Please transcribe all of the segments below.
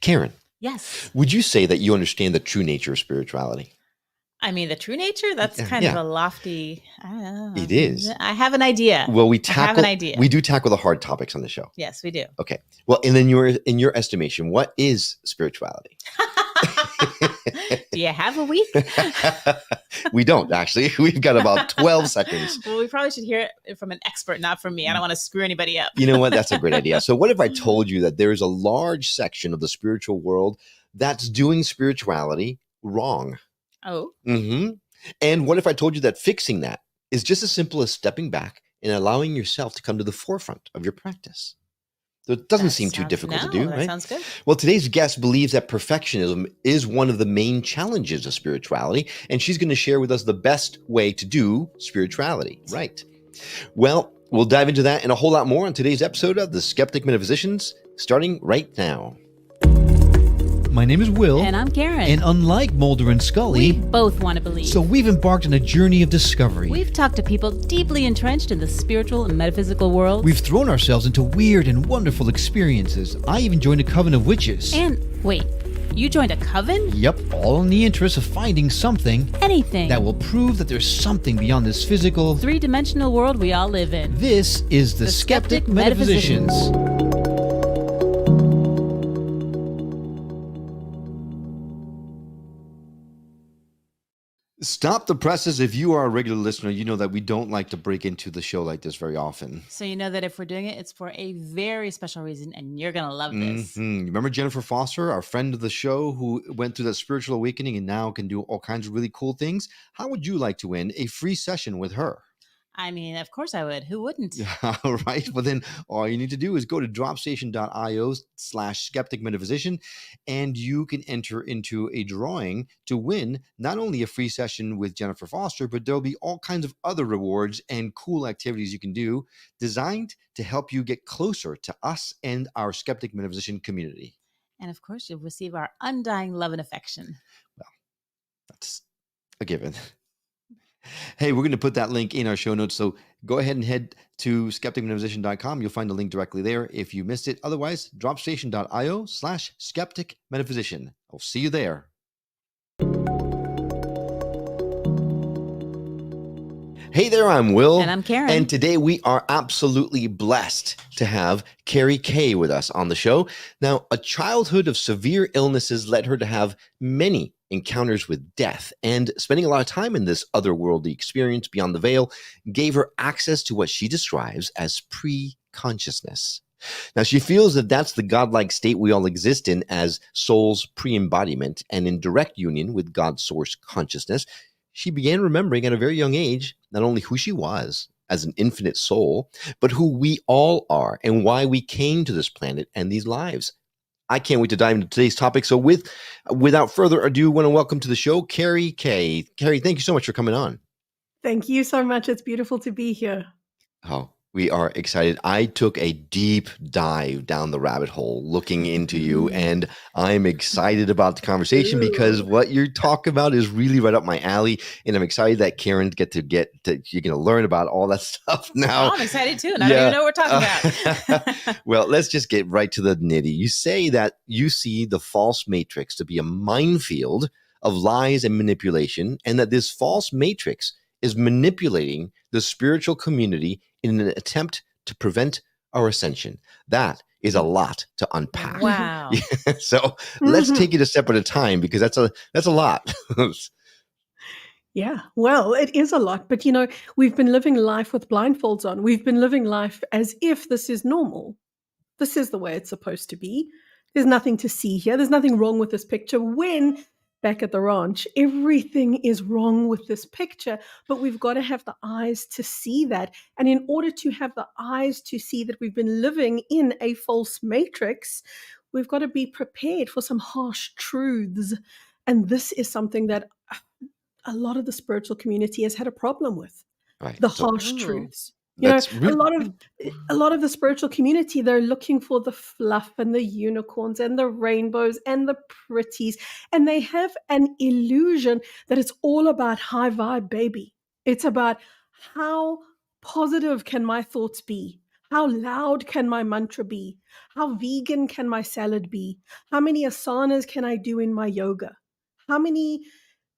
Karen, Yes. would you say that you understand the true nature of spirituality? I mean, the true nature, that's kind of a lofty, I don't know. It is. I have an idea. Well, I have an idea. we do tackle the hard topics on the show. Yes, we do. Okay. Well, and then in your estimation, what is spirituality? Do you have a week? We don't, actually. We've got about 12 seconds. Well, we probably should hear it from an expert, not from me. I don't want to screw anybody up. You know what? That's a great idea. So what if I told you that there is a large section of the spiritual world that's doing spirituality wrong? Oh. Mm-hmm. And what if I told you that fixing that is just as simple as stepping back and allowing yourself to come to the forefront of your practice? So it doesn't seem too difficult to do, that right? Sounds good. Well, today's guest believes that perfectionism is one of the main challenges of spirituality, and she's going to share with us the best way to do spirituality, right? Well, we'll dive into that and a whole lot more on today's episode of the Skeptic Metaphysicians, starting right now. My name is Will. And I'm Karen. And unlike Mulder and Scully, we both want to believe. So we've embarked on a journey of discovery. We've talked to people deeply entrenched in the spiritual and metaphysical world. We've thrown ourselves into weird and wonderful experiences. I even joined a coven of witches. And wait, you joined a coven? Yep, all in the interest of finding something. Anything. That will prove that there's something beyond this physical, three-dimensional world we all live in. This is the Skeptic Metaphysicians. Stop the presses. If you are a regular listener, you know that we don't like to break into the show like this very often. So you know that if we're doing it, it's for a very special reason, and you're going to love this. Mm-hmm. Remember Jennifer Foster, our friend of the show, who went through that spiritual awakening and now can do all kinds of really cool things? How would you like to win a free session with her? I mean, of course I would. Who wouldn't? All right. Well, then all you need to do is go to dropstation.io/skeptic metaphysician, and you can enter into a drawing to win not only a free session with Jennifer Foster, but there'll be all kinds of other rewards and cool activities you can do designed to help you get closer to us and our Skeptic Metaphysician community. And of course, you'll receive our undying love and affection. Well, that's a given. Hey, we're going to put that link in our show notes. So go ahead and head to skepticmetaphysician.com. You'll find the link directly there if you missed it. Otherwise, dropstation.io/skeptic metaphysician. I'll see you there. Hey there, I'm Will. And I'm Karen. And today we are absolutely blessed to have Kerry Kaye with us on the show. Now, a childhood of severe illnesses led her to have many encounters with death, and spending a lot of time in this otherworldly experience beyond the veil gave her access to what she describes as pre-consciousness. Now, she feels that that's the godlike state we all exist in as soul's pre-embodiment, and in direct union with God's source consciousness, she began remembering at a very young age not only who she was as an infinite soul, but who we all are and why we came to this planet and these lives. I can't wait to dive into today's topic. So without further ado, I want to welcome to the show, Kerry Kaye. Kerry, thank you so much for coming on. Thank you so much. It's beautiful to be here. Oh, we are excited. I took a deep dive down the rabbit hole looking into you, and I'm excited about the conversation because what you're talking about is really right up my alley, and I'm excited that Karen you're going to learn about all that stuff now. Oh, I'm excited too, and I don't even know what we're talking about. Well, let's just get right to the nitty. You say that you see the false matrix to be a minefield of lies and manipulation, and that this false matrix is manipulating the spiritual community in an attempt to prevent our ascension. That is a lot to unpack. Wow. So let's take it a step at a time, because that's a lot. Yeah, well, it is a lot. But, we've been living life with blindfolds on. We've been living life as if this is normal. This is the way it's supposed to be. There's nothing to see here. There's nothing wrong with this picture. When back at the ranch, everything is wrong with this picture, but we've got to have the eyes to see that. And in order to have the eyes to see that we've been living in a false matrix, we've got to be prepared for some harsh truths. And this is something that a lot of the spiritual community has had a problem with, right. The harsh truths. Really- a lot of the spiritual community, they're looking for the fluff and the unicorns and the rainbows and the pretties. And they have an illusion that it's all about high vibe, baby. It's about how positive can my thoughts be? How loud can my mantra be? How vegan can my salad be? How many asanas can I do in my yoga? How many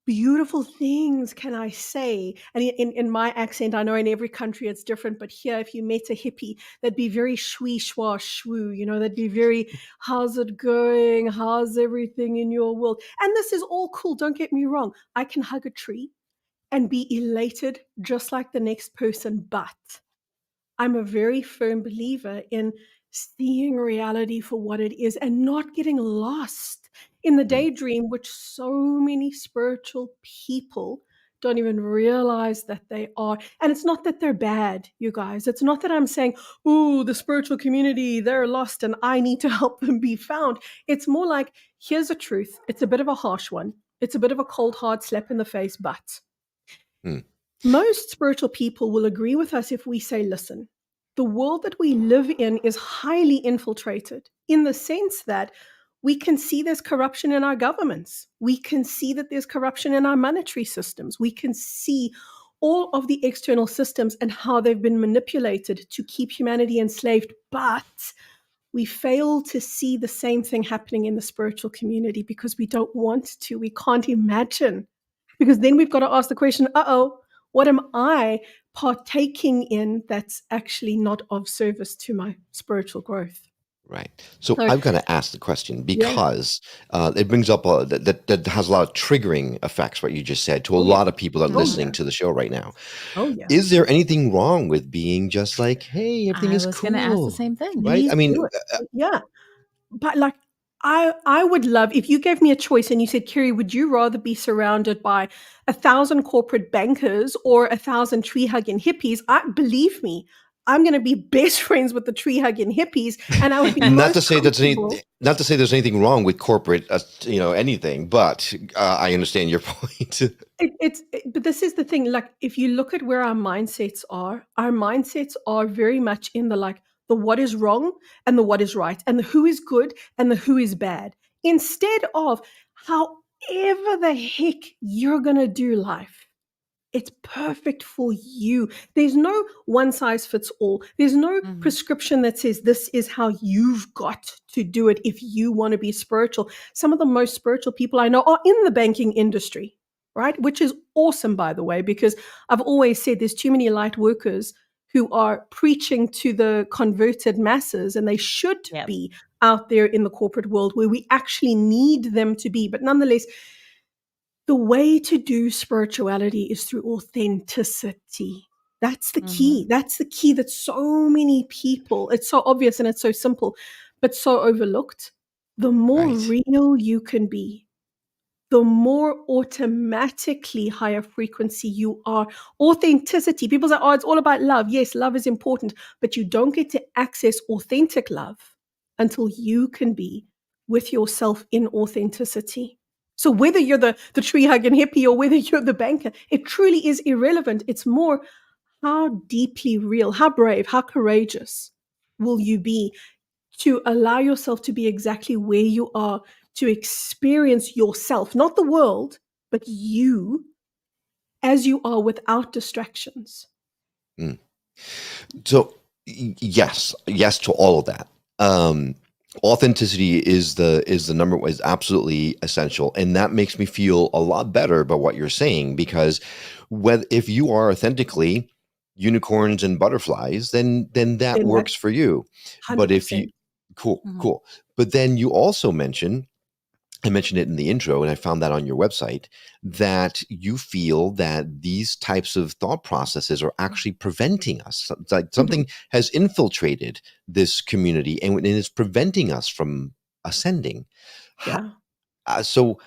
beautiful things can I say? And in my accent, I know in every country it's different, but here, if you met a hippie, they'd be very shwee, schwa, shwoo, they'd be very, how's it going? How's everything in your world? And this is all cool. Don't get me wrong. I can hug a tree and be elated just like the next person, but I'm a very firm believer in seeing reality for what it is and not getting lost in the daydream, which so many spiritual people don't even realize that they are. And it's not that they're bad, you guys. It's not that I'm saying, oh, the spiritual community, they're lost and I need to help them be found. It's more like, here's a truth. It's a bit of a harsh one. It's a bit of a cold, hard slap in the face, but Mm. most spiritual people will agree with us if we say, listen, the world that we live in is highly infiltrated in the sense that we can see there's corruption in our governments. We can see that there's corruption in our monetary systems. We can see all of the external systems and how they've been manipulated to keep humanity enslaved. But we fail to see the same thing happening in the spiritual community because we don't want to. We can't imagine. Because then we've got to ask the question, what am I partaking in that's actually not of service to my spiritual growth? Right. So So, I've got to ask the question yeah. because it brings up that has a lot of triggering effects, what you just said, to a Oh, yeah. lot of people that are Oh, listening yeah. to the show right now. Oh, yeah. Is there anything wrong with being just like, hey, everything I is was going to ask the cool, same thing. right? Please I mean, do it. Yeah. But like, I would love, if you gave me a choice and you said, Kerry, would you rather be surrounded by 1,000 corporate bankers or 1,000 tree hugging hippies? Believe me, I'm going to be best friends with the tree hugging hippies, and I would be not to most say comfortable. not to say there's anything wrong with corporate, anything, but I understand your point. But this is the thing. Like, if you look at where our mindsets are very much in the like the what is wrong and the what is right, and the who is good and the who is bad, instead of however the heck you're gonna do life. It's perfect for you. There's no one size fits all. There's no Mhm. prescription that says this is how you've got to do it if you want to be spiritual. Some of the most spiritual people I know are in the banking industry, right? Which is awesome, by the way, because I've always said there's too many light workers who are preaching to the converted masses, and they should Yep. be out there in the corporate world where we actually need them to be. But nonetheless, the way to do spirituality is through authenticity. That's the key. Mhm. That's the key that so many people, it's so obvious and it's so simple, but so overlooked. The more Right. real you can be, the more automatically higher frequency you are. Authenticity. People say, oh, it's all about love. Yes, love is important, but you don't get to access authentic love until you can be with yourself in authenticity. So whether you're the tree hugging hippie or whether you're the banker, it truly is irrelevant. It's more how deeply real, how brave, how courageous will you be to allow yourself to be exactly where you are, to experience yourself, not the world, but you as you are without distractions. Mm. So yes to all of that. Authenticity is the number is absolutely essential, and that makes me feel a lot better about what you're saying, because if you are authentically unicorns and butterflies, then that Then works that's for you. But if you 100%. Mhm. cool, but then you also I mentioned it in the intro, and I found that on your website, that you feel that these types of thought processes are actually preventing us. It's like Mhm. something has infiltrated this community, and it's preventing us from ascending. How, Yeah. so,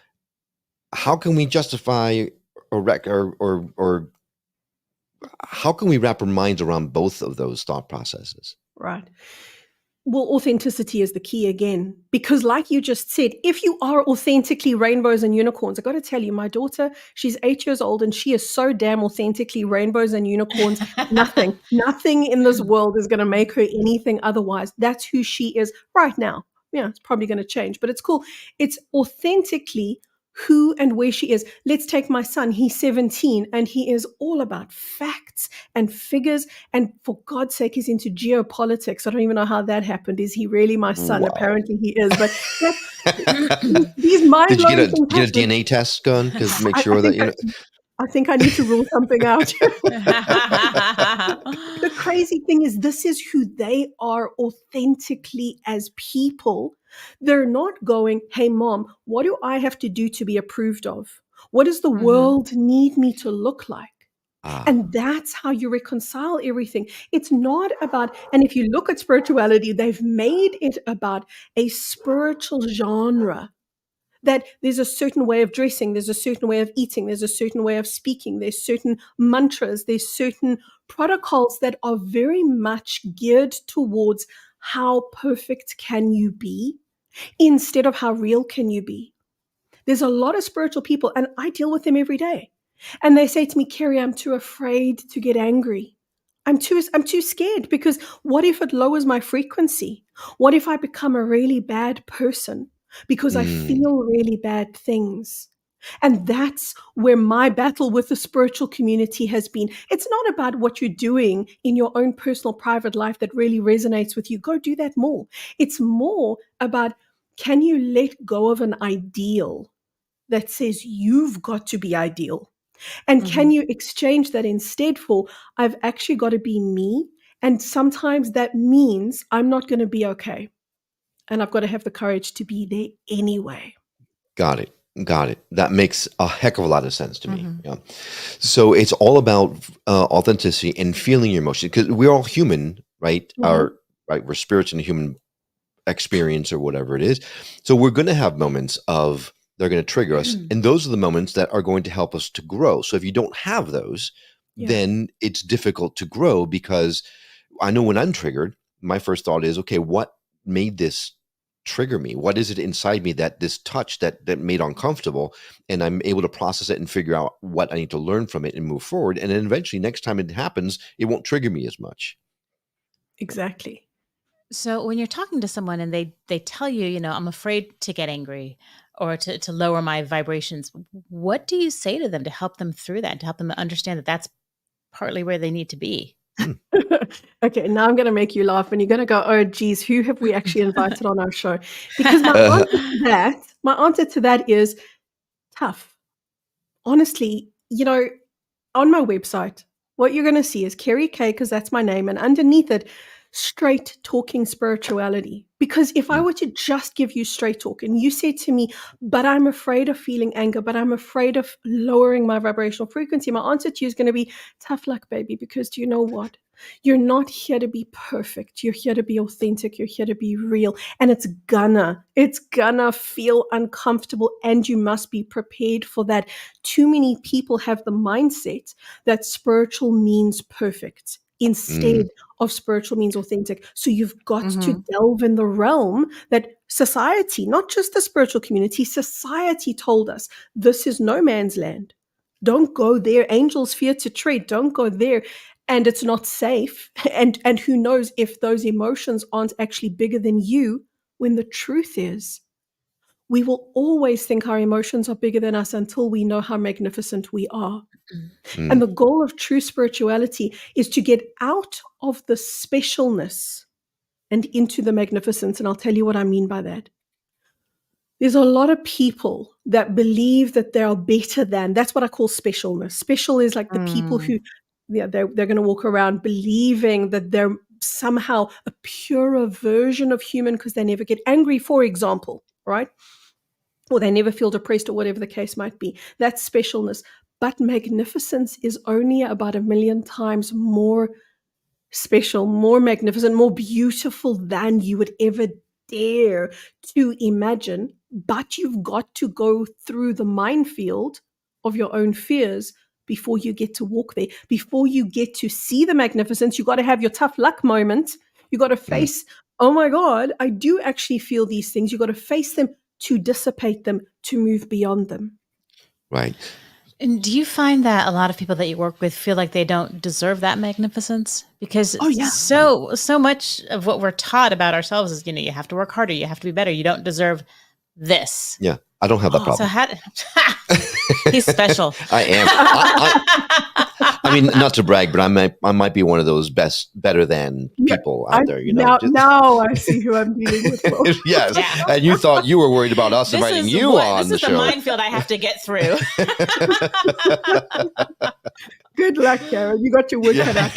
how can we justify or how can we wrap our minds around both of those thought processes? Right. Well, authenticity is the key again, because like you just said, if you are authentically rainbows and unicorns, I got to tell you, my daughter, she's 8 years old and she is so damn authentically rainbows and unicorns. Nothing in this world is going to make her anything otherwise. That's who she is right now. Yeah, it's probably going to change, but it's cool. It's authentically who and where she is. Let's take my son. He's 17 and he is all about facts and figures. And for God's sake, he's into geopolitics. I don't even know how that happened. Is he really my son? Wow. Apparently he is. But these Did you mind-blowing get things a happen. DNA test going to make I sure that think I think I need to rule something out. The crazy thing is, this is who they are authentically as people. They're not going, hey, mom, what do I have to do to be approved of? What does the world need me to look like? And that's how you reconcile everything. It's not about, and if you look at spirituality, they've made it about a spiritual genre. That there's a certain way of dressing, there's a certain way of eating, there's a certain way of speaking, there's certain mantras, there's certain protocols that are very much geared towards how perfect can you be instead of how real can you be. There's a lot of spiritual people, and I deal with them every day. And they say to me, Kerry, I'm too afraid to get angry. I'm too scared, because what if it lowers my frequency? What if I become a really bad person because I feel really bad things? And that's where my battle with the spiritual community has been. It's not about what you're doing in your own personal private life that really resonates with you. Go do that more. It's more about, can you let go of an ideal that says you've got to be ideal? And can you exchange that instead for, I've actually got to be me. And sometimes that means I'm not going to be okay. And I've got to have the courage to be there anyway. Got it. That makes a heck of a lot of sense to me. Yeah. So it's all about authenticity and feeling your emotions, because we're all human, right? We're spirits in a human experience or whatever it is. So we're going to have moments of, they're going to trigger us. And those are the moments that are going to help us to grow. So if you don't have those, then it's difficult to grow, because I know when I'm triggered, my first thought is, okay, what made this trigger me? What is it inside me that this touch that made uncomfortable? And I'm able to process it and figure out what I need to learn from it and move forward. And then eventually next time it happens, it won't trigger me as much. Exactly. So when you're talking to someone and they tell you, I'm afraid to get angry or to lower my vibrations, what do you say to them to help them through that, to help them understand that that's partly where they need to be? Okay, now I'm going to make you laugh and you're going to go, oh, geez, who have we actually invited on our show? Because my answer to that is tough. Honestly, on my website, what you're going to see is Kerry Kaye, because that's my name, and underneath it, straight talking spirituality. Because if I were to just give you straight talk and you said to me, but I'm afraid of feeling anger, but I'm afraid of lowering my vibrational frequency, my answer to you is going to be tough luck, baby, because do you know what? You're not here to be perfect. You're here to be authentic. You're here to be real. And it's gonna feel uncomfortable, and you must be prepared for that. Too many people have the mindset that spiritual means perfect instead of spiritual means authentic. So you've got to delve in the realm that society, not just the spiritual community, society told us, this is no man's land. Don't go there. Angels fear to tread. Don't go there. And it's not safe. And who knows if those emotions aren't actually bigger than you, when the truth is, we will always think our emotions are bigger than us until we know how magnificent we are. And the goal of true spirituality is to get out of the specialness and into the magnificence. And I'll tell you what I mean by that. There's a lot of people that believe that they are better than. That's what I call specialness. Special is like the people who, they're going to walk around believing that they're somehow a purer version of human because they never get angry, for example, right? Or they never feel depressed, or whatever the case might be. That's specialness. But magnificence is only about 1,000,000 times more special, more magnificent, more beautiful than you would ever dare to imagine. But you've got to go through the minefield of your own fears before you get to walk there, before you get to see the magnificence. You've got to have your tough luck moment. You've got to face, oh my God, I do actually feel these things. You've got to face them, to dissipate them, to move beyond them. Right. And do you find that a lot of people that you work with feel like they don't deserve that magnificence? Because so much of what we're taught about ourselves is, you have to work harder, you have to be better, you don't deserve this. Yeah. I don't have that So problem. he's special. I am. I mean, not to brag, but I might be one of those better than people out there. Now I see who I'm dealing with. Will. Yes, Yeah. and you thought you were worried about us inviting you on the This is the show. minefield I have to get through. Good luck, Karen. You got your work cut out.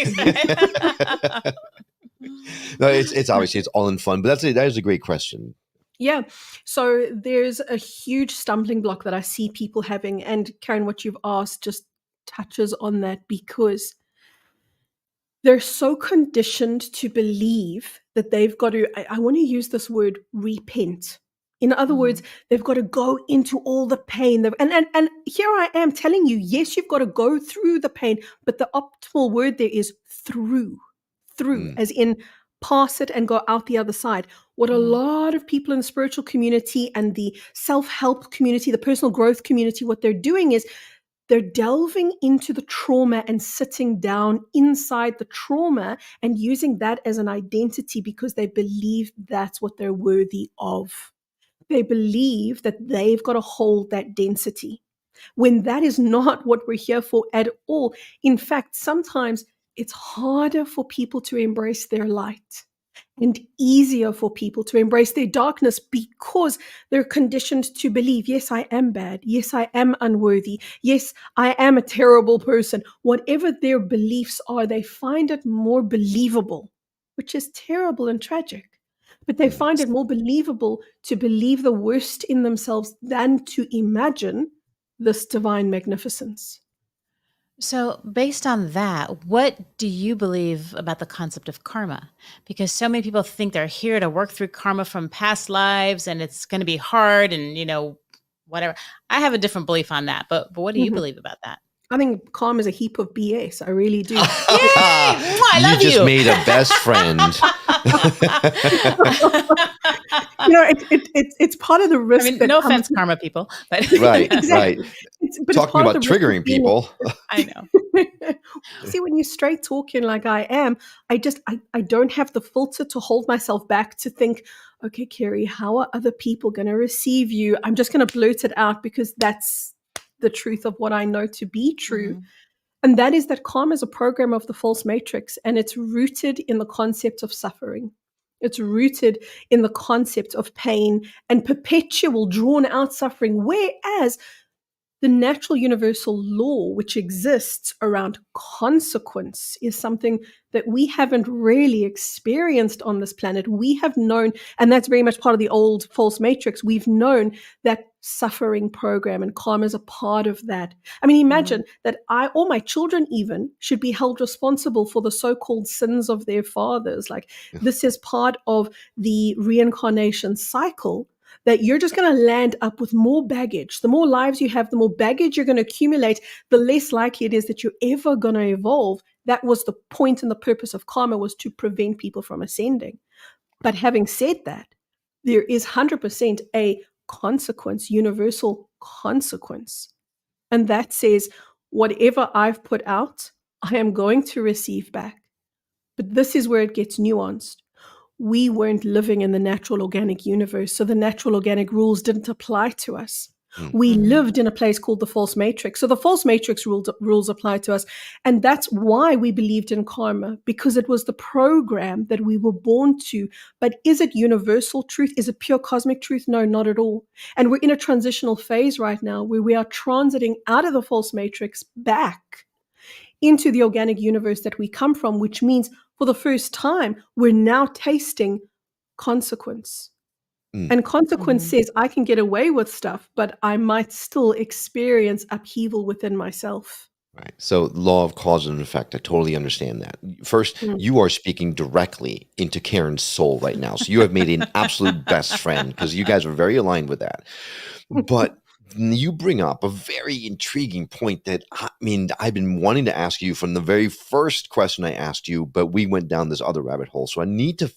No, it's obviously it's all in fun, but that is a great question. Yeah. So there's a huge stumbling block that I see people having. And Karen, what you've asked just touches on that, because they're so conditioned to believe that they've got to, I want to use this word, repent. In other words, they've got to go into all the pain. And here I am telling you, yes, you've got to go through the pain, but the optimal word there is through, as in pass it and go out the other side. What a lot of people in the spiritual community and the self-help community, the personal growth community, what they're doing is they're delving into the trauma and sitting down inside the trauma and using that as an identity because they believe that's what they're worthy of. They believe that they've got to hold that density, when that is not what we're here for at all. In fact, sometimes it's harder for people to embrace their light and easier for people to embrace their darkness because they're conditioned to believe, yes, I am bad. Yes, I am unworthy. Yes, I am a terrible person. Whatever their beliefs are, they find it more believable, which is terrible and tragic. But they find it more believable to believe the worst in themselves than to imagine this divine magnificence. So, based on that, what do you believe about the concept of karma? Because so many people think they're here to work through karma from past lives and it's going to be hard and, whatever. I have a different belief on that, but what do you believe about that? I think karma is a heap of BS. I really do. Yay! I love you just made a best friend. It's part of the risk. I mean, no offense, karma people, but right, exactly. right. But talking about triggering people. I know. See, when you're straight talking like I am, I don't have the filter to hold myself back to think, okay, Kerry, how are other people going to receive you? I'm just going to blurt it out because that's the truth of what I know to be true. And that is that karma is a program of the false matrix, and it's rooted in the concept of suffering. It's rooted in the concept of pain and perpetual drawn out suffering, whereas the natural universal law, which exists around consequence, is something that we haven't really experienced on this planet. We have known, and that's very much part of the old false matrix, we've known that suffering program, and karma is a part of that. I mean, imagine that I or my children even should be held responsible for the so-called sins of their fathers. Like, this is part of the reincarnation cycle, that you're just going to land up with more baggage. The more lives you have, the more baggage you're going to accumulate, the less likely it is that you're ever going to evolve. That was the point and the purpose of karma, was to prevent people from ascending. But having said that, there is 100% a consequence, universal consequence. And that says, whatever I've put out, I am going to receive back. But this is where it gets nuanced. We weren't living in the natural organic universe, so the natural organic rules didn't apply to us. We lived in a place called the false matrix. So the false matrix rules apply to us. And that's why we believed in karma, because it was the program that we were born to. But is it universal truth? Is it pure cosmic truth? No, not at all. And we're in a transitional phase right now where we are transiting out of the false matrix back into the organic universe that we come from, which means for the first time, we're now tasting consequence. And consequence says I can get away with stuff, but I might still experience upheaval within myself. Right. So law of cause and effect, I totally understand that. First, you are speaking directly into Karen's soul right now. So you have made an absolute best friend, because you guys are very aligned with that. But you bring up a very intriguing point that, I mean, I've been wanting to ask you from the very first question I asked you, but we went down this other rabbit hole. So I need to,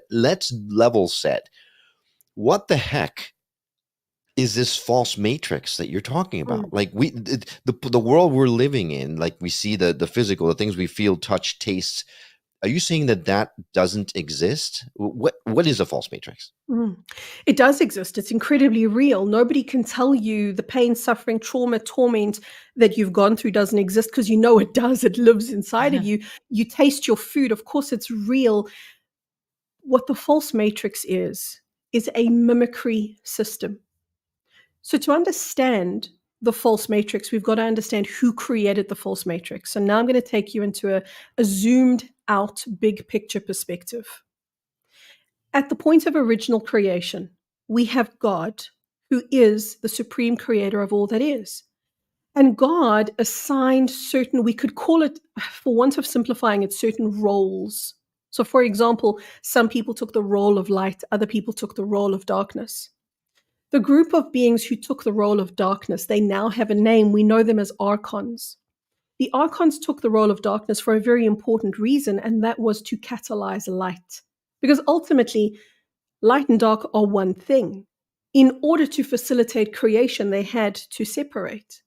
let's level set. What the heck is this false matrix that you're talking about? Like, the world we're living in, like we see the physical, the things we feel, touch, taste, Are you saying that that doesn't exist? What is a false matrix? It does exist. It's incredibly real. Nobody can tell you the pain, suffering, trauma, torment that you've gone through doesn't exist, because you know it does. It lives inside of you. You taste your food. Of course, it's real. What the false matrix is a mimicry system. So to understand the false matrix, we've got to understand who created the false matrix. So now I'm going to take you into a zoomed out big picture perspective. At the point of original creation, we have God, who is the supreme creator of all that is. And God assigned certain, we could call it, for want of simplifying it, certain roles. So for example, some people took the role of light, other people took the role of darkness. The group of beings who took the role of darkness, they now have a name. We know them as archons. The archons took the role of darkness for a very important reason, and that was to catalyze light. Because ultimately, light and dark are one thing. In order to facilitate creation, they had to separate.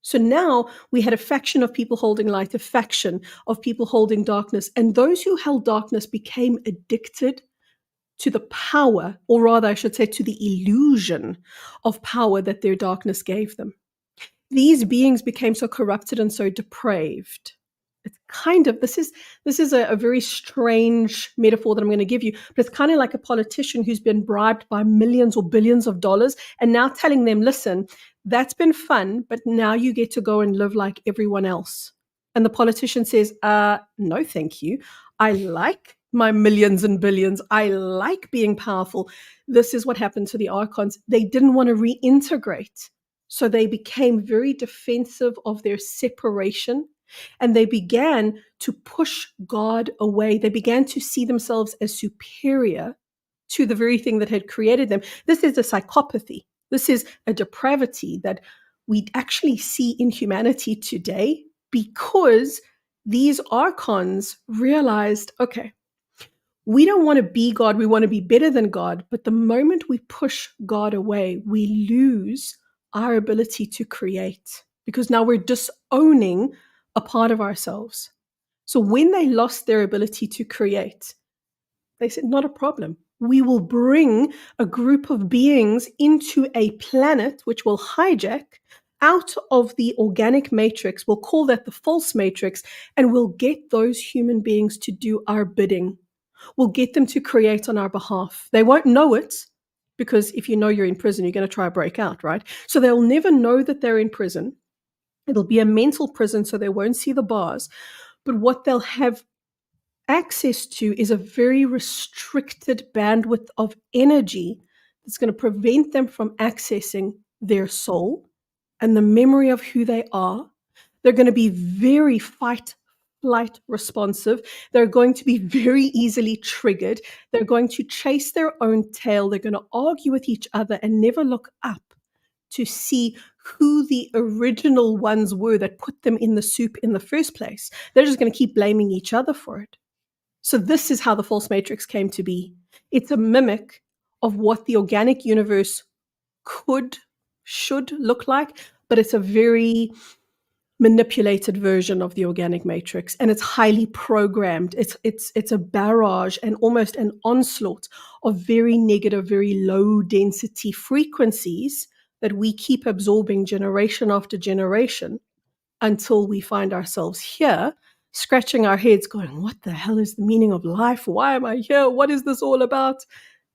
So now we had a faction of people holding light, a faction of people holding darkness, and those who held darkness became addicted to the power, or rather I should say to the illusion of power that their darkness gave them. These beings became so corrupted and so depraved. It's kind of, this is a very strange metaphor that I'm going to give you, but it's kind of like a politician who's been bribed by millions or billions of dollars and now telling them, listen, that's been fun, but now you get to go and live like everyone else. And the politician says, no, thank you. I like my millions and billions. I like being powerful. This is what happened to the archons. They didn't want to reintegrate. So they became very defensive of their separation, and they began to push God away. They began to see themselves as superior to the very thing that had created them. This is a psychopathy. This is a depravity that we actually see in humanity today, because these archons realized, okay, we don't want to be God, we want to be better than God. But the moment we push God away, we lose our ability to create, because now we're disowning a part of ourselves. So when they lost their ability to create, they said, not a problem. We will bring a group of beings into a planet which will hijack out of the organic matrix. We'll call that the false matrix, and we'll get those human beings to do our bidding. We'll get them to create on our behalf. They won't know it, because if you know you're in prison, you're going to try to break out, right? So they'll never know that they're in prison. It'll be a mental prison, so they won't see the bars. But what they'll have access to is a very restricted bandwidth of energy that's going to prevent them from accessing their soul and the memory of who they are. They're going to be very fight, flight responsive. They're going to be very easily triggered. They're going to chase their own tail. They're going to argue with each other and never look up to see who the original ones were that put them in the soup in the first place. They're just going to keep blaming each other for it. So this is how the false matrix came to be. It's a mimic of what the organic universe should look like, but it's a very manipulated version of the organic matrix, and it's highly programmed. It's a barrage and almost an onslaught of very negative, very low density frequencies that we keep absorbing generation after generation until we find ourselves here, scratching our heads going, what the hell is the meaning of life? Why am I here? What is this all about?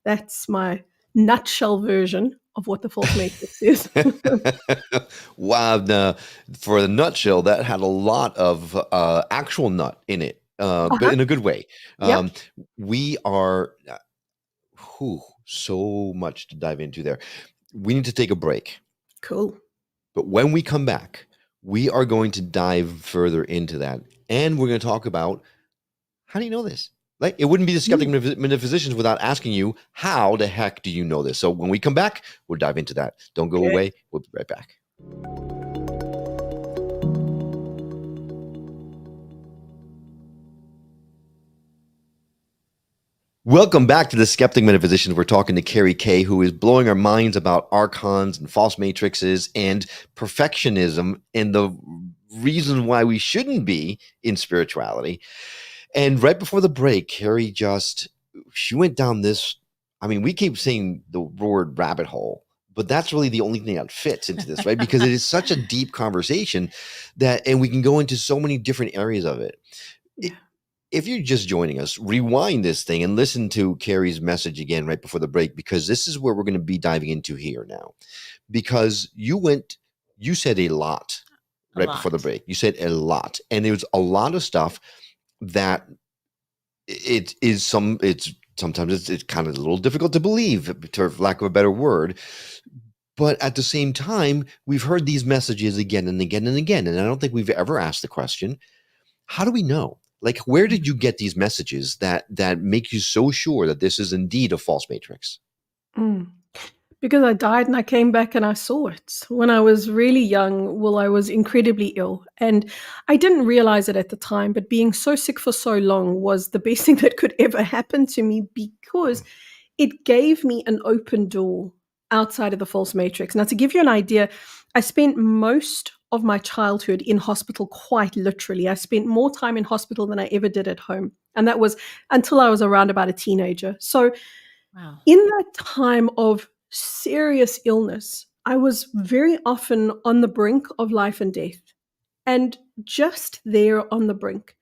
That's my nutshell version of what the false matrix is. Wow. For the nutshell, that had a lot of actual nut in it, but in a good way. Yep. We are so much to dive into there. We need to take a break. Cool. But when we come back, we are going to dive further into that. And we're going to talk about, how do you know this? Like, it wouldn't be the Skeptic Metaphysicians without asking you, how the heck do you know this? So when we come back, we'll dive into that. Don't go away. We'll be right back. Welcome back to the Skeptic Metaphysicians. We're talking to Kerry Kaye, who is blowing our minds about archons and false matrices and perfectionism and the reason why we shouldn't be in spirituality. And right before the break, Carrie she went down this. I mean, we keep saying the word rabbit hole, but that's really the only thing that fits into this, right? Because it is such a deep conversation and we can go into so many different areas of it. Yeah. If you're just joining us, rewind this thing and listen to Carrie's message again right before the break, because this is where we're going to be diving into here now. Because you said a lot right before the break. You said a lot, and there was a lot of stuff that it's sometimes it's kind of a little difficult to believe, for lack of a better word. But at the same time, we've heard these messages again and again and again, and I don't think we've ever asked the question, how do we know? Like, where did you get these messages that make you so sure that this is indeed a false matrix? Mm. Because I died and I came back and I saw it. When I was really young, well, I was incredibly ill. And I didn't realize it at the time, but being so sick for so long was the best thing that could ever happen to me, because it gave me an open door outside of the false matrix. Now, to give you an idea, I spent most of my childhood in hospital, quite literally. I spent more time in hospital than I ever did at home. And that was until I was around about a teenager. So Wow. in that time of serious illness, I was very often on the brink of life and death. And just there on the brink,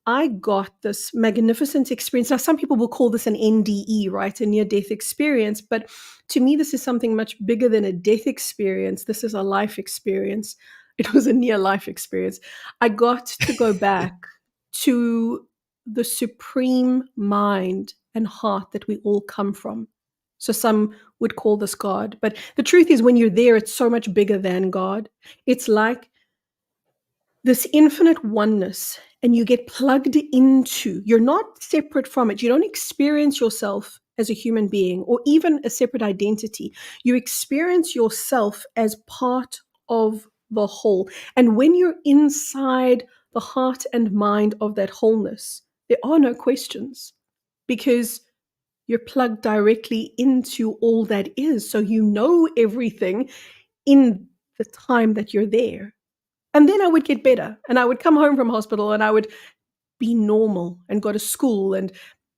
I got this magnificent experience. Now, some people will call this an NDE, right? A near death experience. But to me, this is something much bigger than a death experience. This is a life experience. It was a near life experience. I got to go back to the supreme mind and heart that we all come from. So some would call this God. But the truth is, when you're there, it's so much bigger than God. It's like this infinite oneness, and you get plugged into. You're not separate from it. You don't experience yourself as a human being or even a separate identity. You experience yourself as part of the whole. And when you're inside the heart and mind of that wholeness, there are no questions, because you're plugged directly into all that is. So you know everything in the time that you're there. And then I would get better, and I would come home from hospital and I would be normal and go to school and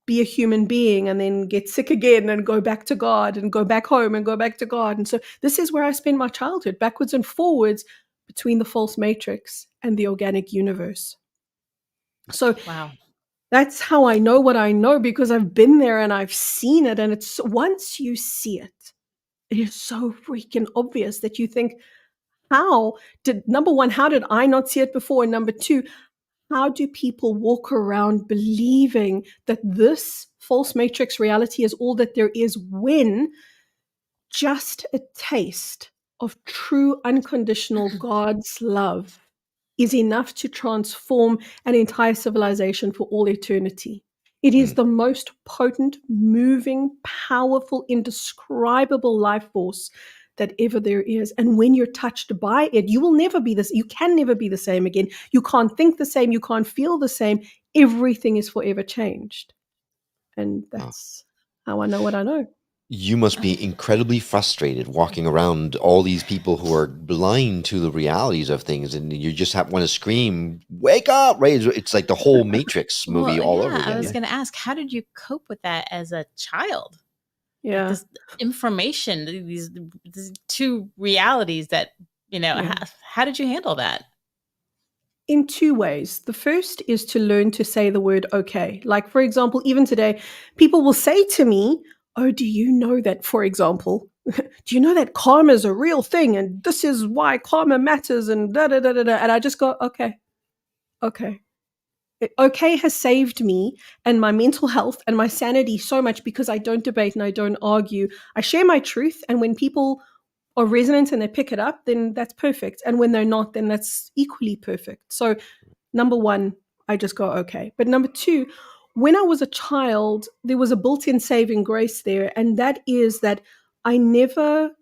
be a human being, and then get sick again and go back to God and go back home and go back to God. And so this is where I spent my childhood, backwards and forwards between the false matrix and the organic universe. So Wow. that's how I know what I know, because I've been there and I've seen it. And it's once you see it, it is so freaking obvious that you think, number one, how did I not see it before? And number two, how do people walk around believing that this false matrix reality is all that there is, when just a taste of true unconditional God's love is enough to transform an entire civilization for all eternity? It is the most potent, moving, powerful, indescribable life force that ever there is. And when you're touched by it, you will never be this. You can never be the same again. You can't think the same. You can't feel the same. Everything is forever changed. And that's how I know what I know. You must be incredibly frustrated walking around all these people who are blind to the realities of things, and you just want to scream, "Wake up!" Right? It's like the whole Matrix movie all over again. I was going to ask, how did you cope with that as a child? Yeah. This information, these two realities that, how did you handle that? In two ways. The first is to learn to say the word okay. Like, for example, even today, people will say to me, "Oh, do you know that," for example, "do you know that karma is a real thing, and this is why karma matters," and da da da da da. And I just go, okay. Okay has saved me and my mental health and my sanity so much, because I don't debate and I don't argue. I share my truth, and when people are resonant and they pick it up, then that's perfect. And when they're not, then that's equally perfect. So number one, I just go, okay. But number two, when I was a child, there was a built-in saving grace there. And that is that I never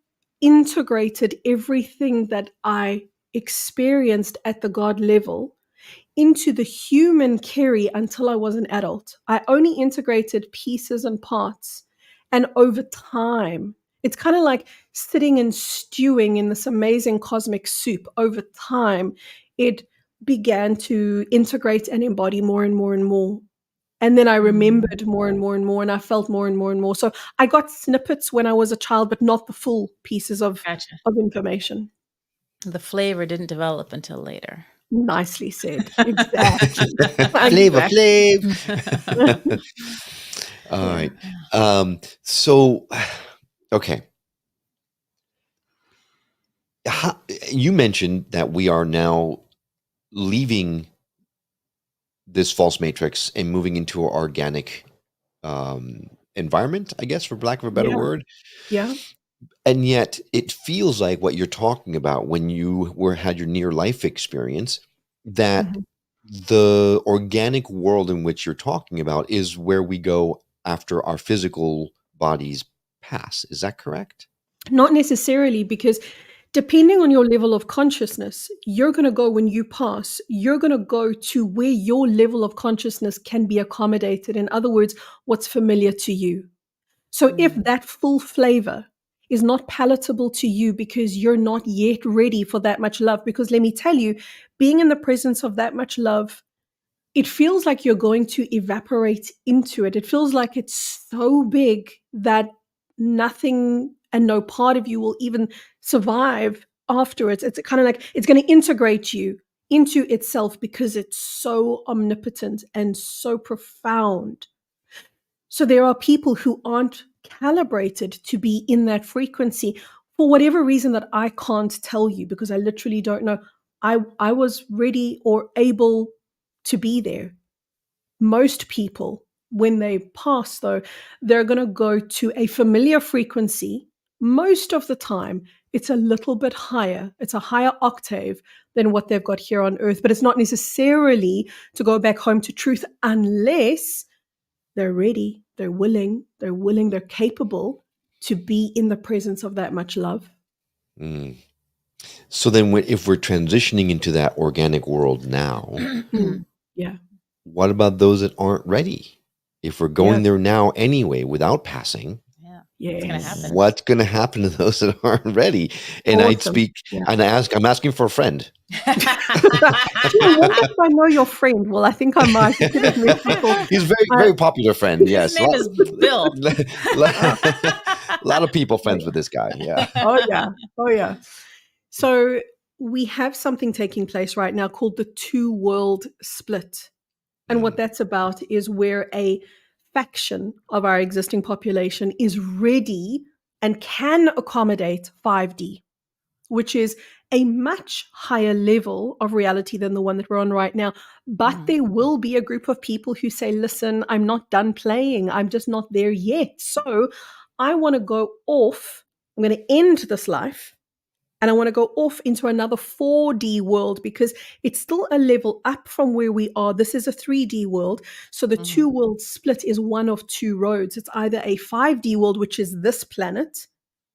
integrated everything that I experienced at the God level into the human Kerry until I was an adult. I only integrated pieces and parts. And over time, it's kind of like sitting and stewing in this amazing cosmic soup. Over time, it began to integrate and embody more and more and more And then I remembered more and more and more, and I felt more and more and more. So I got snippets when I was a child, but not the full pieces of Gotcha. information. The flavor didn't develop until later. Nicely said. Exactly. Flavor Exactly. Flav. All right. So, okay. You mentioned that we are now leaving this false matrix and moving into our organic environment, I guess, for lack of a better Yeah. word. Yeah. And yet it feels like what you're talking about when you had your near life experience, that Mhm. the organic world in which you're talking about is where we go after our physical bodies pass. Is that correct? Not necessarily, because depending on your level of consciousness, you're going to go when you pass, you're going to go to where your level of consciousness can be accommodated. In other words, what's familiar to you. So if that full flavor is not palatable to you because you're not yet ready for that much love, because let me tell you, being in the presence of that much love, it feels like you're going to evaporate into it. It feels like it's so big that nothing and no part of you will even survive afterwards. It's kind of like it's going to integrate you into itself because it's so omnipotent and so profound. So there are people who aren't calibrated to be in that frequency for whatever reason that I can't tell you, because I literally don't know. I was ready or able to be there. Most people, when they pass, though, they're going to go to a familiar frequency. Most of the time, it's a little bit higher. It's a higher octave than what they've got here on earth. But it's not necessarily to go back home to truth unless they're ready, they're capable to be in the presence of that much love. Mm. So then if we're transitioning into that organic world now, Yeah. what about those that aren't ready? If we're going Yeah. there now anyway without passing, What's going to happen? what's going to happen to those that aren't ready? And Awesome. I'm asking for a friend. I wonder if I know your friend. Well, I think I might. You could have met people. He's very popular friend. Yes. His name is Bill. A lot of people friends with this guy. Yeah. Oh, yeah. Oh, yeah. So we have something taking place right now called the two-world split. And what that's about is where a faction of our existing population is ready and can accommodate 5D, which is a much higher level of reality than the one that we're on right now. But there will be a group of people who say, listen, I'm not done playing. I'm just not there yet. So I want to go off. I'm going to end this life. And I want to go off into another 4D world because it's still a level up from where we are. This is a 3D world. So the two world split is one of two roads. It's either a 5D world, which is this planet,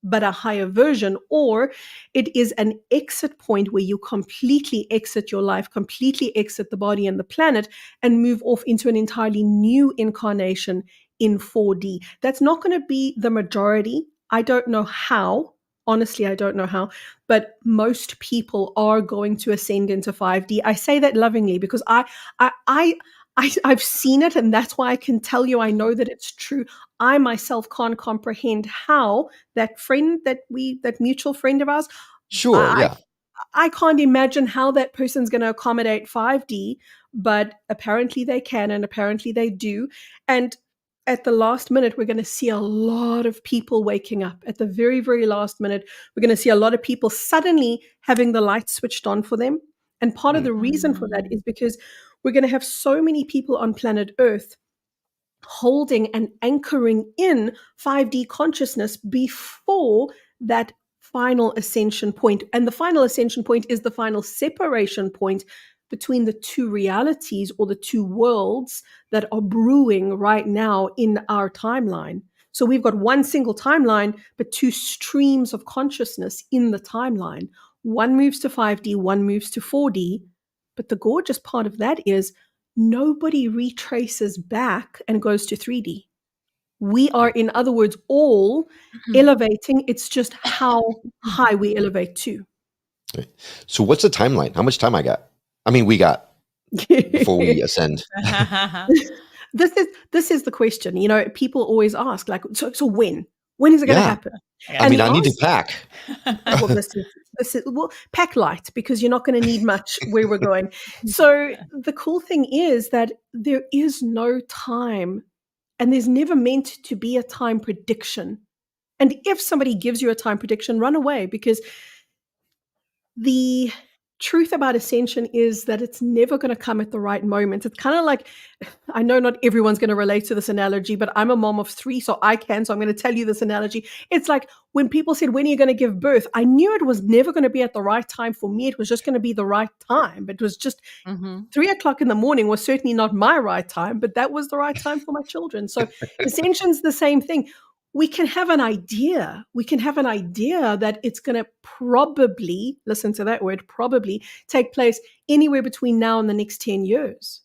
but a higher version, or it is an exit point where you completely exit your life, completely exit the body and the planet, and move off into an entirely new incarnation in 4D. That's not going to be the majority. I don't know how. Honestly, I don't know how, but most people are going to ascend into 5D. I say that lovingly because I've seen it, and that's why I can tell you I know that it's true. I myself can't comprehend how that mutual friend of ours, Sure. Yeah. I can't imagine how that person's going to accommodate 5D, but apparently they can, and apparently they do. And at the last minute, we're going to see a lot of people waking up. At the very, very last minute, we're going to see a lot of people suddenly having the lights switched on for them. And part of the reason for that is because we're going to have so many people on planet Earth holding and anchoring in 5D consciousness before that final ascension point. And the final ascension point is the final separation point between the two realities or the two worlds that are brewing right now in our timeline. So we've got one single timeline, but two streams of consciousness in the timeline. One moves to 5D, one moves to 4D. But the gorgeous part of that is nobody retraces back and goes to 3D. We are, in other words, all elevating. It's just how high we elevate to. So what's the timeline? How much time we got before we ascend? This is the question. You know, people always ask, like, so when? When is it going to Yeah. happen? I I And mean, the I need to answer- pack. well, this is well, pack light, because you're not going to need much where we're going. So the cool thing is that there is no time, and there's never meant to be a time prediction. And if somebody gives you a time prediction, run away, because the truth about ascension is that it's never going to come at the right moment. It's kind of like, I know not everyone's going to relate to this analogy, but I'm a mom of 3, so I can. So I'm going to tell you this analogy. It's like when people said, when are you going to give birth? I knew it was never going to be at the right time for me. It was just going to be the right time. But it was just Mhm. 3:00 in the morning was certainly not my right time, but that was the right time for my children. So ascension's the same thing. We can have an idea. We can have an idea that it's going to probably, listen to that word, probably take place anywhere between now and the next 10 years,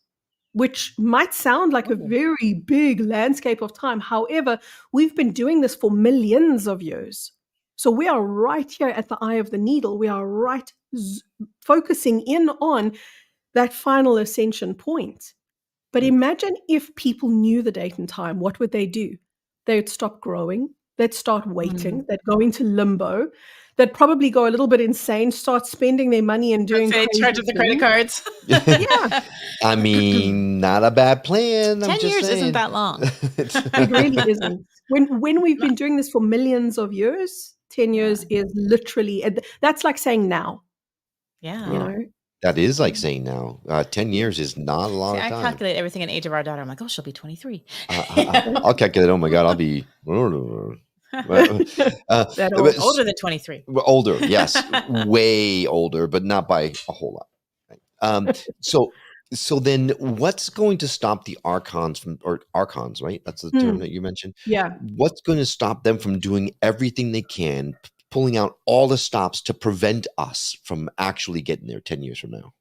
which might sound like a very big landscape of time. However, we've been doing this for millions of years. So we are right here at the eye of the needle. We are right focusing in on that final ascension point. But imagine if people knew the date and time, what would they do? They would stop growing. They'd start waiting. They'd go into limbo. They'd probably go a little bit insane, start spending their money and doing They crazy charge up the credit things. cards. Yeah. I mean, not a bad plan. 10 I'm just years saying. isn't that long. It really isn't. When we've been doing this for millions of years, 10 years is literally, that's like saying now, Yeah. you know? That is like saying now. 10 years is not a lot See, of I time. calculate everything in age of our daughter. I'm like, oh, she'll be 23. I'll calculate. Oh my God, I'll be That old. Older than 23. older. Yes, way older, but not by a whole lot. Right? So then, what's going to stop the archons from, or archons, right? That's the term that you mentioned. Yeah. What's going to stop them from doing everything they can, pulling out all the stops to prevent us from actually getting there 10 years from now?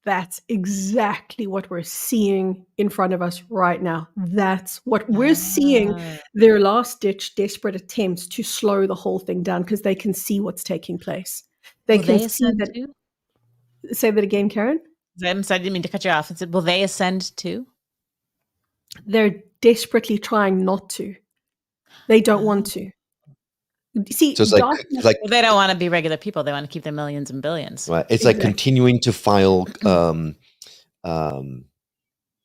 That's exactly what we're seeing in front of us right now. That's what we're seeing, their last-ditch desperate attempts to slow the whole thing down, because they can see what's taking place. They Will can they see ascend that. too? Say that again, Karen. I'm sorry, I didn't mean to cut you off. I said, will they ascend too? They're desperately trying not to. They don't want to. See, So it's darkness- like Well, they don't want to be regular people. They want to keep their millions and billions. right, it's like Exactly. continuing to file An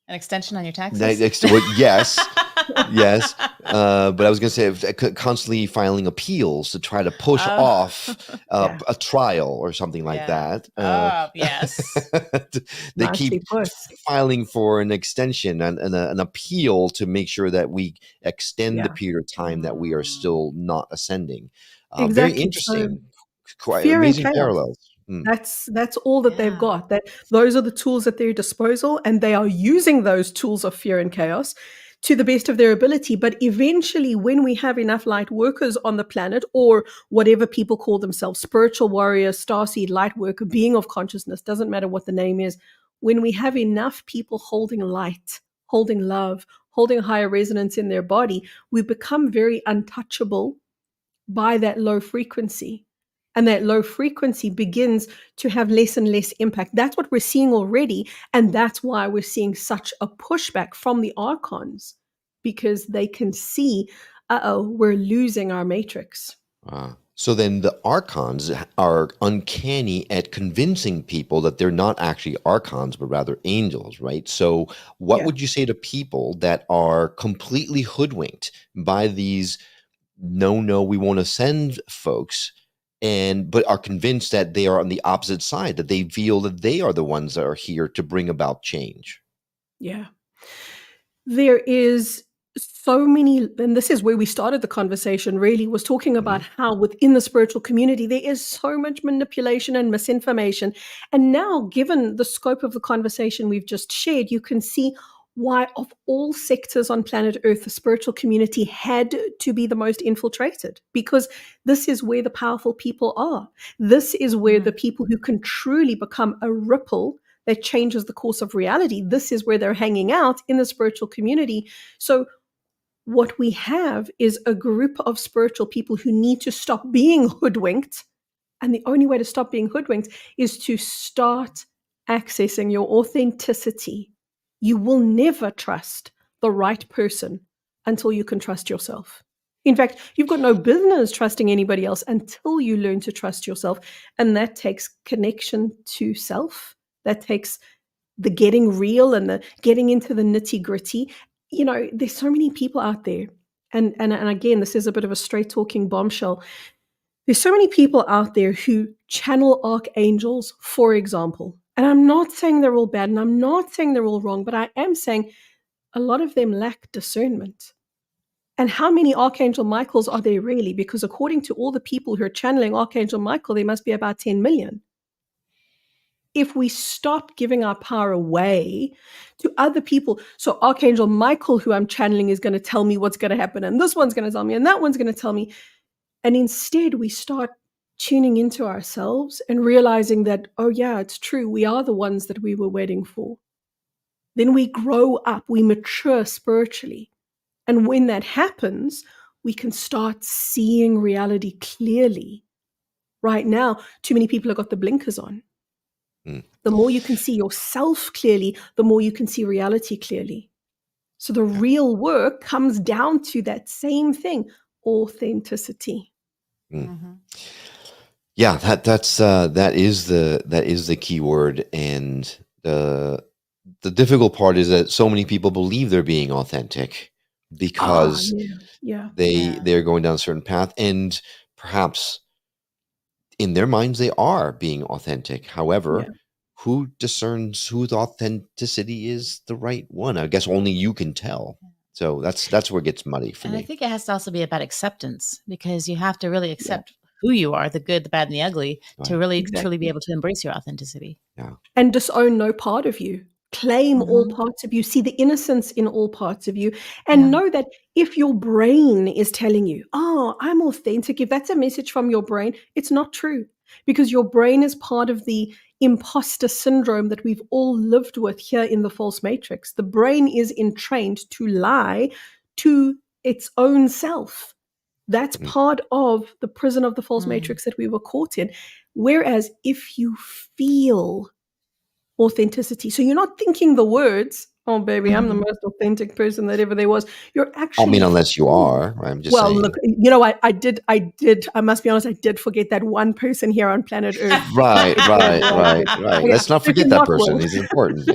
extension on your taxes? yes, yes. But I was going to say constantly filing appeals to try to push off Yeah. a trial or something like that. Yes. They Nicely keep put. filing for an extension and an appeal to make sure that we extend the Yeah. period of time that we are still not ascending. Very Exactly. interesting. Quite fear and amazing chaos. parallels. That's all that they've got. That those are the tools at their disposal, and they are using those tools of fear and chaos to the best of their ability. But eventually, when we have enough light workers on the planet, or whatever people call themselves, spiritual warrior, starseed, light worker, being of consciousness, doesn't matter what the name is, when we have enough people holding light, holding love, holding higher resonance in their body, we become very untouchable by that low frequency. And that low frequency begins to have less and less impact. That's what we're seeing already. And that's why we're seeing such a pushback from the archons, because they can see, we're losing our matrix. So then the archons are uncanny at convincing people that they're not actually archons, but rather angels, right? So what would you say to people that are completely hoodwinked by these no, we won't ascend folks, but are convinced that they are on the opposite side, that they feel that they are the ones that are here to bring about change? Yeah. There is so many, and this is where we started the conversation, really, was talking about how within the spiritual community, there is so much manipulation and misinformation. And now, given the scope of the conversation we've just shared, you can see why of all sectors on planet Earth, the spiritual community had to be the most infiltrated, because this is where the powerful people are. This is where the people who can truly become a ripple that changes the course of reality, this is where they're hanging out, in the spiritual community. So what we have is a group of spiritual people who need to stop being hoodwinked. And the only way to stop being hoodwinked is to start accessing your authenticity. You will never trust the right person until you can trust yourself. In fact, you've got no business trusting anybody else until you learn to trust yourself. And that takes connection to self. That takes the getting real and the getting into the nitty-gritty. You know, there's so many people out there. And again, this is a bit of a straight talking bombshell. There's so many people out there who channel archangels, for example. And I'm not saying they're all bad and I'm not saying they're all wrong, but I am saying a lot of them lack discernment. And how many Archangel Michaels are there really? Because according to all the people who are channeling Archangel Michael, there must be about 10 million. If we stop giving our power away to other people, so Archangel Michael, who I'm channeling, is going to tell me what's going to happen, and this one's going to tell me, and that one's going to tell me. And instead, we start tuning into ourselves and realizing that, oh yeah, it's true, we are the ones that we were waiting for. Then we grow up, we mature spiritually. And when that happens, we can start seeing reality clearly. Right now, too many people have got the blinkers on. The more you can see yourself clearly, the more you can see reality clearly. So the real work comes down to that same thing, authenticity. Yeah, that is the key word, and the difficult part is that so many people believe they're being authentic because they're going down a certain path, and perhaps in their minds they are being authentic. However, who discerns whose authenticity is the right one? I guess only you can tell. So that's where it gets muddy for me. And I think it has to also be about acceptance, because you have to really accept who you are, the good, the bad, and the ugly, to really truly be able to embrace your authenticity. And disown no part of you. Claim all parts of you. See the innocence in all parts of you. And know that if your brain is telling you, oh, I'm authentic, if that's a message from your brain, it's not true. Because your brain is part of the imposter syndrome that we've all lived with here in the false matrix. The brain is entrained to lie to its own self. That's part of the prison of the false matrix that we were caught in. Whereas if you feel authenticity, so you're not thinking the words, oh baby, I'm the most authentic person that ever there was. You're actually, I mean, unless you are, I'm just saying. Look, you know, I must be honest, I did forget that one person here on planet Earth. Right. Let's not forget that person. He's important.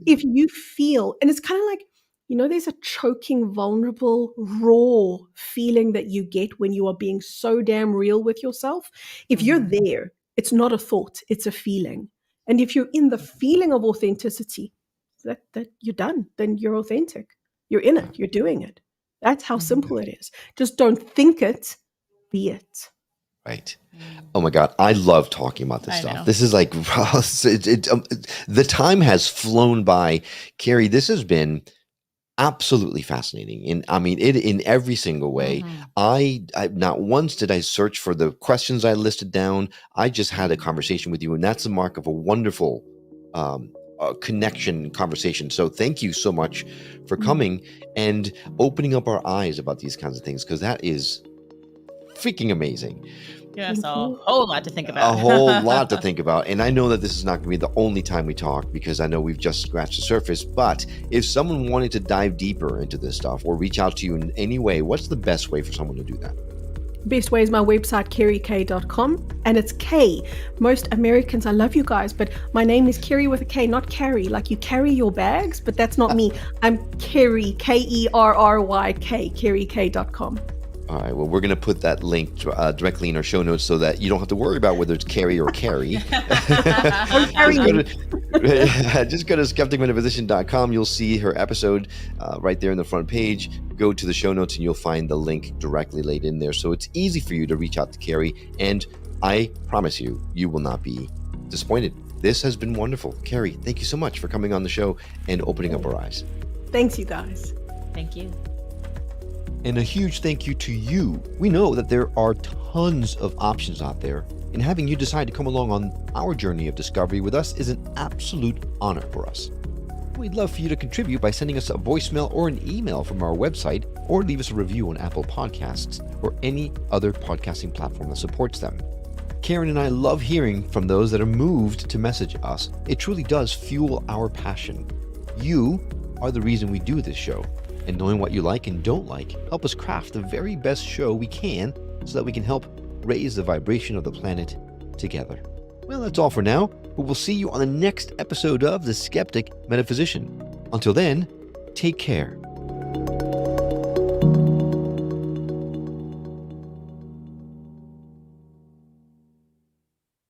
If you feel, and it's kind of like, you know, there's a choking, vulnerable, raw feeling that you get when you are being so damn real with yourself. If you're there, it's not a thought, it's a feeling. And if you're in the feeling of authenticity, that you're done, then you're authentic. You're in it, you're doing it. That's how simple it is. Just don't think it, be it. Right. Oh my God. I love talking about this stuff. This is like, the time has flown by. Kerry, this has been absolutely fascinating. And I mean, it in every single way. I not once did I search for the questions I listed down. I just had a conversation with you, and that's the mark of a wonderful connection conversation. So thank you so much for coming and opening up our eyes about these kinds of things, because that is freaking amazing. Yes, a whole lot to think about. A whole lot to think about. And I know that this is not going to be the only time we talk, because I know we've just scratched the surface. But if someone wanted to dive deeper into this stuff or reach out to you in any way, what's the best way for someone to do that? Best way is my website, kerrykaye.com. And it's K. Most Americans, I love you guys, but my name is Kerry with a K, not Carrie. Like you carry your bags, but that's not me. I'm Kerry, Kerryk, kerrykaye.com. All right. Well, we're going to put that link directly in our show notes so that you don't have to worry about whether it's Kerry or Carrie. Just go to skepticmetaphysician.com. You'll see her episode right there in the front page. Go to the show notes and you'll find the link directly laid in there. So it's easy for you to reach out to Kerry. And I promise you, you will not be disappointed. This has been wonderful. Kerry, thank you so much for coming on the show and opening up our eyes. Thanks, you guys. Thank you. And a huge thank you to you. We know that there are tons of options out there, and having you decide to come along on our journey of discovery with us is an absolute honor for us. We'd love for you to contribute by sending us a voicemail or an email from our website, or leave us a review on Apple Podcasts or any other podcasting platform that supports them. Karen and I love hearing from those that are moved to message us. It truly does fuel our passion. You are the reason we do this show, and knowing what you like and don't like help us craft the very best show we can so that we can help raise the vibration of the planet together. Well, that's all for now, but we'll see you on the next episode of The Skeptic Metaphysician. Until then, take care.